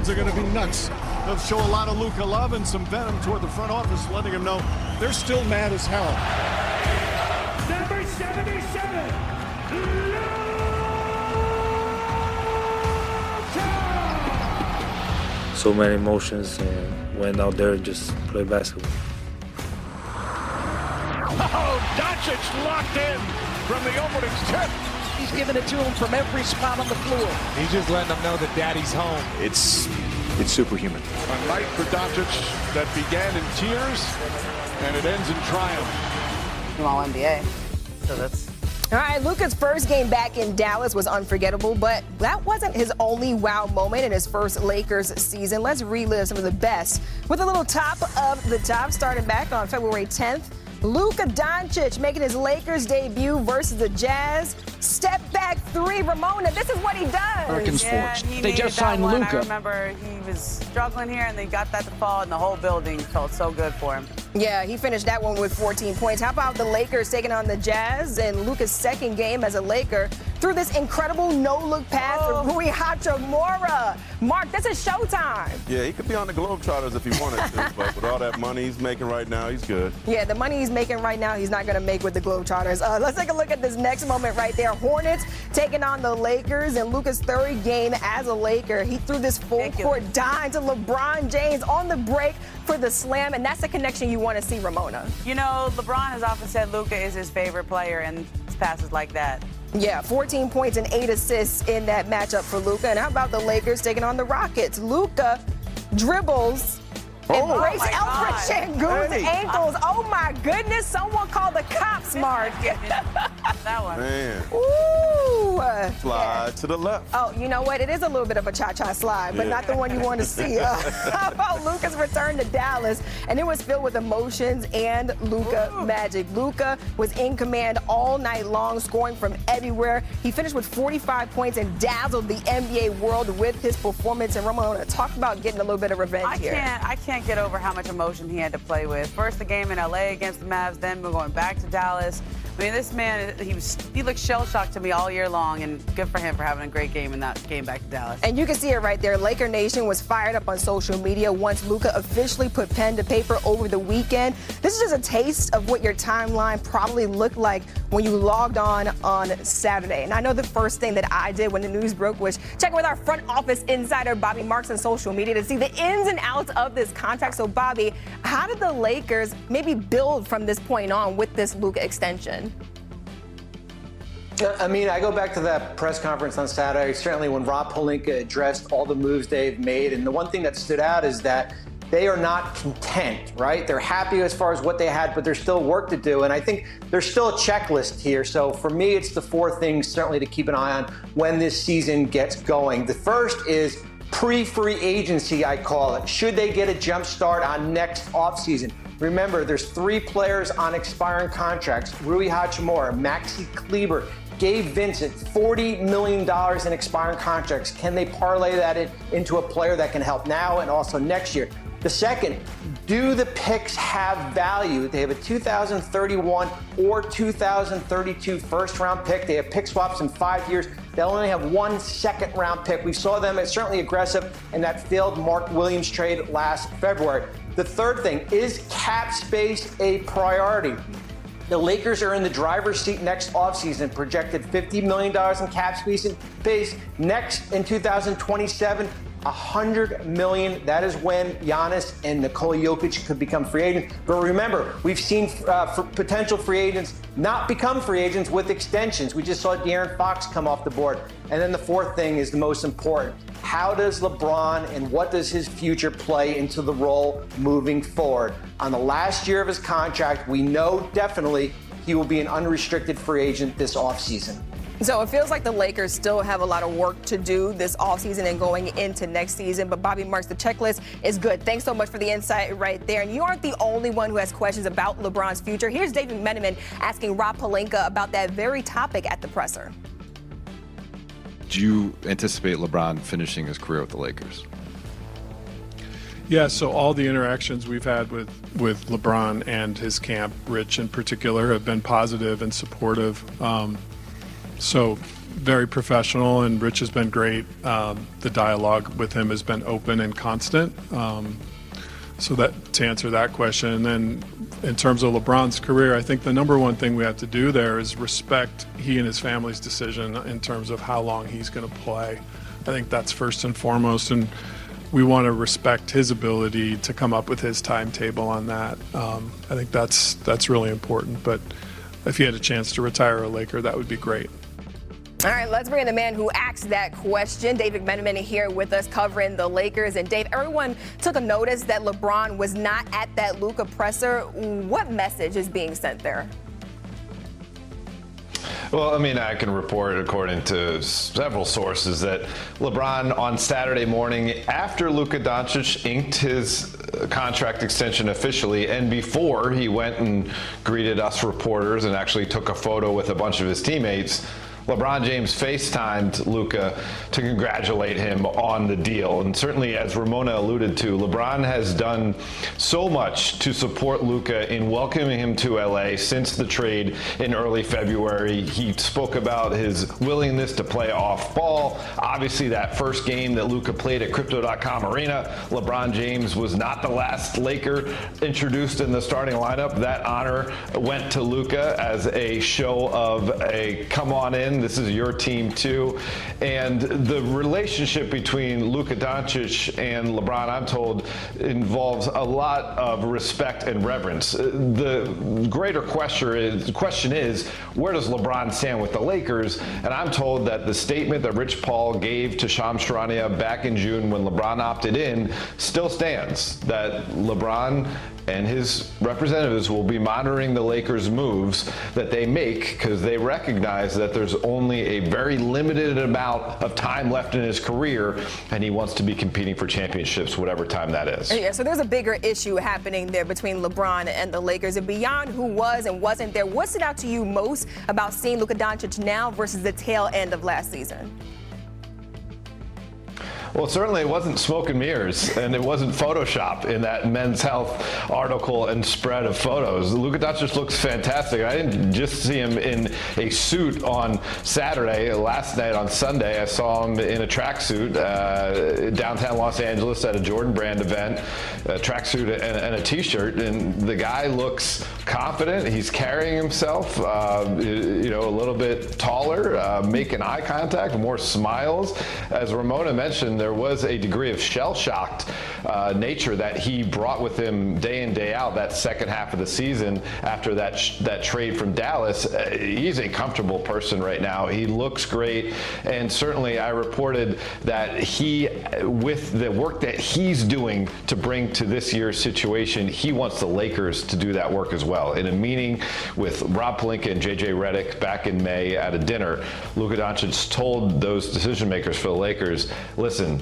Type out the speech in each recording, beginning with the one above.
fans are going to be nuts. They'll show a lot of Luka love and some venom toward the front office, letting them know they're still mad as hell. Number 77, Luka! So many emotions, and went out there and just play basketball. Oh, Doncic locked in from the opening tip. He's giving it to him from every spot on the floor. He's just letting them know that daddy's home. It's superhuman. A night for Doncic that began in tears and it ends in triumph. All NBA. So that's... All right, Luka's first game back in Dallas was unforgettable, but that wasn't his only wow moment in his first Lakers season. Let's relive some of the best with a little top of the top, starting back on February 10th. Luka Doncic making his Lakers debut versus the Jazz. Step back three, Ramona. This is what he does. Perkins Sports. He They needed just that signed one. Luka. I remember he was struggling here, and they got that to fall, and the whole building felt so good for him. Yeah, he finished that one with 14 points. How about the Lakers taking on the Jazz and Luka's second game as a Laker through this incredible no-look pass to Rui Hachimura. Mark, this is showtime. Yeah, he could be on the Globetrotters if he wanted to, but with all that money he's making right now, he's good. Yeah, the money he's making right now, he's not going to make with the Globetrotters. Let's take a look at this next moment right there. Hornets taking on the Lakers in Luka's third game as a Laker. He threw this full-court dime to LeBron James on the break for the slam, and that's the connection you want to see, Ramona. You know, LeBron has often said Luka is his favorite player, and passes like that. Yeah, 14 points and 8 assists in that matchup for Luka. And how about the Lakers taking on the Rockets? Luka dribbles and breaks Alfred Sengun's ankles. Oh, my goodness. Someone called the cops, Mark. That one. Man. Ooh. Slide to the left. Oh, you know what? It is a little bit of a cha-cha slide, but not the one you want to see. How about Luka's return to Dallas? And it was filled with emotions and Luka magic. Luka was in command all night long, scoring from everywhere. He finished with 45 points and dazzled the NBA world with his performance. And Ramona, talk about getting a little bit of revenge here. I can't get over how much emotion he had to play with. First the game in LA against the Mavs, then we're going back to Dallas. I mean, this man, he looked shell-shocked to me all year long, and good for him for having a great game in that game back to Dallas. And you can see it right there. Laker Nation was fired up on social media once Luka officially put pen to paper over the weekend. This is just a taste of what your timeline probably looked like when you logged on Saturday. And I know the first thing that I did when the news broke was check with our front office insider, Bobby Marks, on social media to see the ins and outs of this contract. So, Bobby, how did the Lakers maybe build from this point on with this Luka extension? I mean, I go back to that press conference on Saturday, certainly when Rob Pelinka addressed all the moves they've made. And the one thing that stood out is that they are not content, right? They're happy as far as what they had, but there's still work to do. And I think there's still a checklist here. So for me, it's the four things certainly to keep an eye on when this season gets going. The first is pre-free agency, I call it. Should they get a jump start on next offseason? Remember, there's 3 players on expiring contracts: Rui Hachimura, Maxi Kleber, Gabe Vincent, $40 million in expiring contracts. Can they parlay that into a player that can help now and also next year? The second, do the picks have value? They have a 2031 or 2032 first-round pick. They have pick swaps in 5 years. They'll only have 1 second-round pick. We saw them as certainly aggressive in that failed Mark Williams trade last February. The third thing, is cap space a priority? The Lakers are in the driver's seat next offseason, projected $50 million in cap space next in 2027. $100 million. That is when Giannis and Nikola Jokic could become free agents. But remember, we've seen potential free agents not become free agents with extensions. We just saw De'Aaron Fox come off the board. And then the fourth thing is the most important. How does LeBron and what does his future play into the role moving forward? On the last year of his contract, we know definitely he will be an unrestricted free agent this offseason. So it feels like the Lakers still have a lot of work to do this offseason and going into next season. But Bobby Marks, the checklist is good. Thanks so much for the insight right there. And you aren't the only one who has questions about LeBron's future. Here's David Meneman asking Rob Pelinka about that very topic at the presser. Do you anticipate LeBron finishing his career with the Lakers? Yeah, so all the interactions we've had with LeBron and his camp, Rich in particular, have been positive and supportive. So very professional, and Rich has been great. The dialogue with him has been open and constant. So that to answer that question, and then in terms of LeBron's career, I think the number one thing we have to do there is respect he and his family's decision in terms of how long he's going to play. I think that's first and foremost, and we want to respect his ability to come up with his timetable on that. I think that's really important. But if he had a chance to retire a Laker, that would be great. All right, let's bring in the man who asked that question. Dave McMenamin here with us covering the Lakers. And Dave, everyone took a notice that LeBron was not at that Luka presser. What message is being sent there? Well, I mean, I can report, according to several sources, that LeBron on Saturday morning, after Luka Doncic inked his contract extension officially, and before he went and greeted us reporters and actually took a photo with a bunch of his teammates, LeBron James FaceTimed Luka to congratulate him on the deal. And certainly, as Ramona alluded to, LeBron has done so much to support Luka in welcoming him to LA since the trade in early February. He spoke about his willingness to play off ball. Obviously, that first game that Luka played at Crypto.com Arena, LeBron James was not the last Laker introduced in the starting lineup. That honor went to Luka as a show of a come on in. This is your team too. And the relationship between Luka Doncic and LeBron, I'm told, involves a lot of respect and reverence. The greater question is, where does LeBron stand with the Lakers? And I'm told that the statement that Rich Paul gave to Shams Charania back in June when LeBron opted in still stands, that LeBron and his representatives will be monitoring the Lakers' moves that they make, because they recognize that there's only a very limited amount of time left in his career, and he wants to be competing for championships whatever time that is. Yeah, so there's a bigger issue happening there between LeBron and the Lakers. And beyond who was and wasn't there, what stood out to you most about seeing Luka Doncic now versus the tail end of last season? Well, certainly it wasn't smoke and mirrors, and it wasn't Photoshop in that Men's Health article and spread of photos. Luka Doncic looks fantastic. I didn't just see him in a suit on Saturday. Last night on Sunday, I saw him in a tracksuit downtown Los Angeles at a Jordan Brand event, a tracksuit and a T-shirt, and the guy looks confident. He's carrying himself, a little bit taller, making eye contact, more smiles. As Ramona mentioned, there was a degree of shell-shocked nature that he brought with him day in, day out that second half of the season after that trade from Dallas. He's a comfortable person right now. He looks great, and certainly I reported that he, with the work that he's doing to bring to this year's situation, he wants the Lakers to do that work as well. In a meeting with Rob Pelinka and JJ Redick back in May at a dinner, Luka Doncic told those decision makers for the Lakers, listen,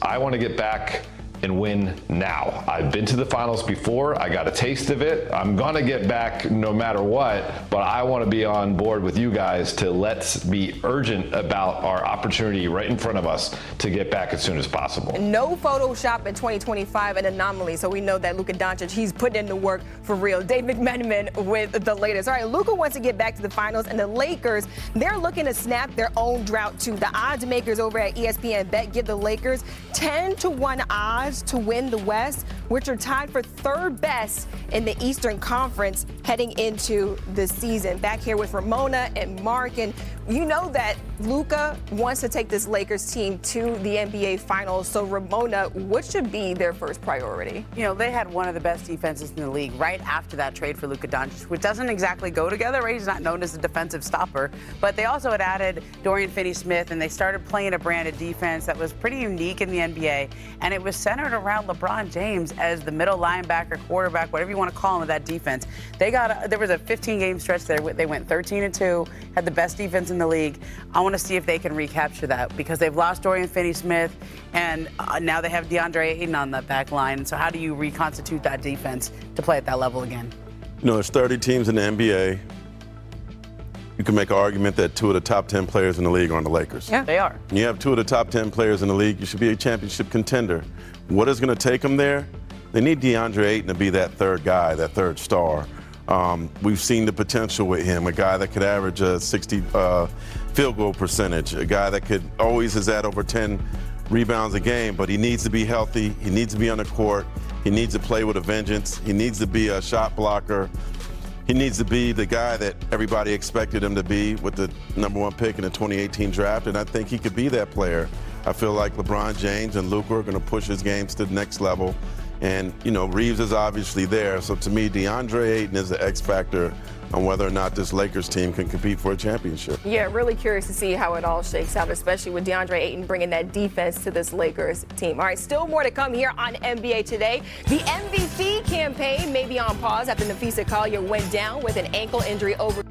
I want to get back and win now. I've been to the finals before. I got a taste of it. I'm going to get back no matter what, but I want to be on board with you guys to let's be urgent about our opportunity right in front of us to get back as soon as possible. No Photoshop in 2025, an anomaly. So we know that Luka Doncic, he's putting in the work for real. Dave McMenamin with the latest. All right, Luka wants to get back to the finals, and the Lakers, they're looking to snap their own drought too. The odds makers over at ESPN Bet give the Lakers 10-1 odds to win the West, which are tied for third best in the Eastern Conference heading into the season. Back here with Ramona and Mark, and you know that Luka wants to take this Lakers team to the NBA Finals. So Ramona, what should be their first priority? You know, they had one of the best defenses in the league right after that trade for Luka Doncic, which doesn't exactly go together, right? He's not known as a defensive stopper, but they also had added Dorian Finney-Smith, and they started playing a brand of defense that was pretty unique in the NBA, and it was centered around LeBron James as the middle linebacker, quarterback, whatever you want to call him, of that defense. There was a 15-game stretch there. They went 13-2, had the best defense in the league. I want to see if they can recapture that, because they've lost Dorian Finney-Smith, and now they have DeAndre Ayton on the back line. So how do you reconstitute that defense to play at that level again? You know, there's 30 teams in the NBA. You can make an argument that 2 of the top 10 players in the league are on the Lakers. Yeah, they are. When you have 2 of the top 10 players in the league, you should be a championship contender. What is going to take them there? They need DeAndre Ayton to be that third guy, that third star We've seen the potential with him, a guy that could average a 60 field goal percentage, a guy that could always is at over 10 rebounds a game, but he needs to be healthy. He needs to be on the court. He needs to play with a vengeance. He needs to be a shot blocker. He needs to be the guy that everybody expected him to be with the #1 pick in the 2018 draft, and I think he could be that player. I feel like LeBron James and Luka are going to push his games to the next level. And, Reeves is obviously there. So to me, DeAndre Ayton is the X factor on whether or not this Lakers team can compete for a championship. Yeah, really curious to see how it all shakes out, especially with DeAndre Ayton bringing that defense to this Lakers team. All right, still more to come here on NBA Today. The MVP campaign may be on pause after Nafisa Collier went down with an ankle injury over